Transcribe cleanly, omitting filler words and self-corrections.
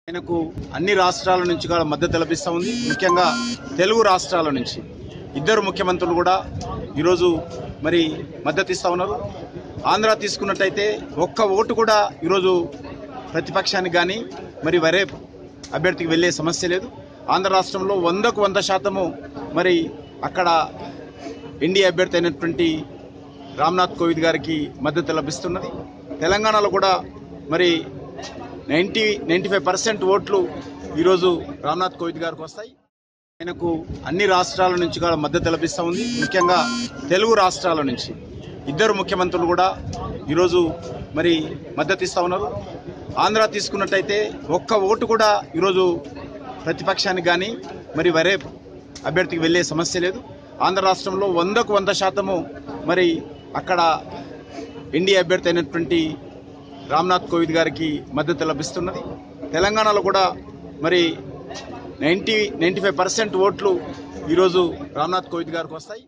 ఆయనకు అన్ని రాష్ట్రాల నుంచి కూడా మద్దతు లభిస్తూ ఉంది. ముఖ్యంగా తెలుగు రాష్ట్రాల నుంచి ఇద్దరు ముఖ్యమంత్రులు కూడా ఈరోజు మరి మద్దతు ఇస్తూ ఉన్నారు. ఆంధ్ర తీసుకున్నట్టయితే ఒక్క ఓటు కూడా ఈరోజు ప్రతిపక్షానికి కానీ మరి వరే అభ్యర్థికి వెళ్ళే సమస్య లేదు. ఆంధ్ర రాష్ట్రంలో 100కు 100% మరి అక్కడ ఎన్డీఏ అభ్యర్థి అయినటువంటి రామ్నాథ్ కోవింద్ గారికి మద్దతు లభిస్తున్నది. తెలంగాణలో కూడా మరి 95% ఓట్లు ఈరోజు రామ్నాథ్ కోవింద్ గారికి వస్తాయి. ఆయనకు అన్ని రాష్ట్రాల నుంచి కూడా మద్దతు లభిస్తూ ఉంది. ముఖ్యంగా తెలుగు రాష్ట్రాల నుంచి ఇద్దరు ముఖ్యమంత్రులు కూడా ఈరోజు మరి మద్దతు ఇస్తూ ఉన్నారు. ఆంధ్ర తీసుకున్నట్టయితే ఒక్క ఓటు కూడా ఈరోజు ప్రతిపక్షానికి కానీ మరి వరే అభ్యర్థికి వెళ్ళే సమస్య లేదు. ఆంధ్ర రాష్ట్రంలో 100కు 100% మరి అక్కడ ఎన్డీఏ అభ్యర్థి అయినటువంటి రామ్నాథ్ కోవింద్ గారికి మద్దతు లభిస్తున్నది. తెలంగాణలో కూడా మరి 95% ఓట్లు ఈరోజు రామ్నాథ్ కోవింద్ గారికి వస్తాయి.